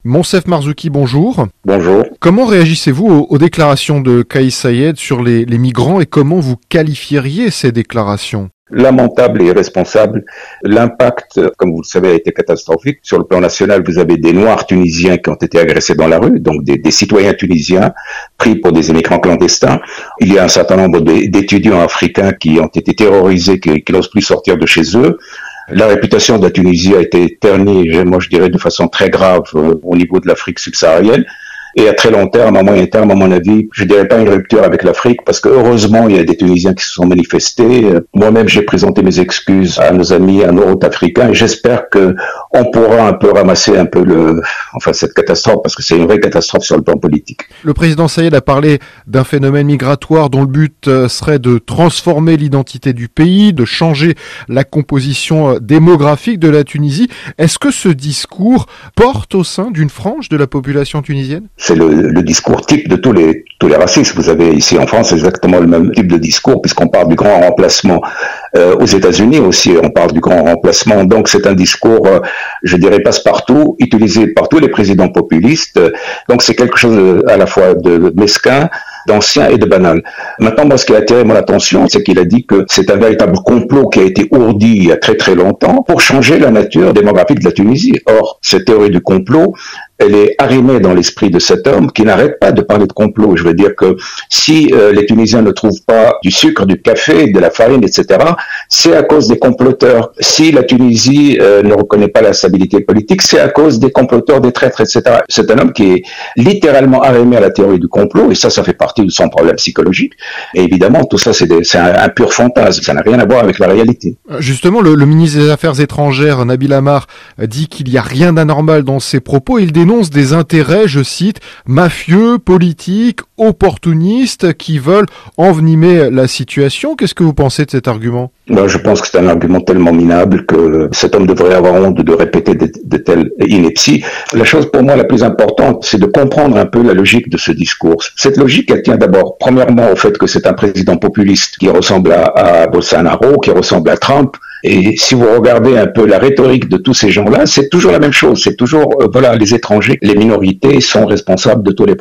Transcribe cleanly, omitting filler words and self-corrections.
Monsef Marzouki, bonjour. Bonjour. Comment réagissez-vous aux déclarations de Kais Saied sur les migrants et comment vous qualifieriez ces déclarations ? Lamentable et irresponsable. L'impact, comme vous le savez, a été catastrophique. Sur le plan national, vous avez des Noirs tunisiens qui ont été agressés dans la rue, donc des citoyens tunisiens pris pour des immigrants clandestins. Il y a un certain nombre d'étudiants africains qui ont été terrorisés, qui n'osent plus sortir de chez eux. La réputation de la Tunisie a été ternie, moi je dirais de façon très grave au niveau de l'Afrique subsaharienne. Et à très long terme, à moyen terme, à mon avis, je dirais pas une rupture avec l'Afrique, parce que heureusement, il y a des Tunisiens qui se sont manifestés. Moi-même, j'ai présenté mes excuses à nos amis, à nos hôtes africains, et j'espère que on pourra un peu ramasser un peu cette catastrophe, parce que c'est une vraie catastrophe sur le plan politique. Le président Saied a parlé d'un phénomène migratoire dont le but serait de transformer l'identité du pays, de changer la composition démographique de la Tunisie. Est-ce que ce discours porte au sein d'une frange de la population tunisienne ? C'est le discours type de tous les racistes. Vous avez ici en France exactement le même type de discours, puisqu'on parle du grand remplacement. Aux États-Unis aussi, on parle du grand remplacement. Donc c'est un discours, je dirais, passe-partout, utilisé par tous les présidents populistes. Donc c'est quelque chose à la fois de mesquin, d'ancien et de banal. Maintenant, moi, ce qui a attiré mon attention, c'est qu'il a dit que c'est un véritable complot qui a été ourdi il y a très très longtemps pour changer la nature démographique de la Tunisie. Or, cette théorie du complot, elle est arrimée dans l'esprit de cet homme qui n'arrête pas de parler de complot. Je veux dire que si les Tunisiens ne trouvent pas du sucre, du café, de la farine, etc., c'est à cause des comploteurs. Si la Tunisie ne reconnaît pas la stabilité politique, c'est à cause des comploteurs, des traîtres, etc. C'est un homme qui est littéralement arrimé à la théorie du complot, et ça fait partie de son problème psychologique. Et évidemment, tout ça, c'est un pur fantasme. Ça n'a rien à voir avec la réalité. Justement, le ministre des Affaires étrangères, Nabil Amar, dit qu'il n'y a rien d'anormal dans ses propos. Il dénonce des intérêts, je cite, mafieux, politiques, opportunistes qui veulent envenimer la situation. Qu'est-ce que vous pensez de cet argument ? Je pense que c'est un argument tellement minable que cet homme devrait avoir honte de répéter de telles inepties. La chose pour moi la plus importante, c'est de comprendre un peu la logique de ce discours. Cette logique, elle tient d'abord, premièrement, au fait que c'est un président populiste qui ressemble à Bolsonaro, qui ressemble à Trump. Et si vous regardez un peu la rhétorique de tous ces gens-là, c'est toujours la même chose. C'est toujours, les étrangers, les minorités sont responsables de tous les problèmes.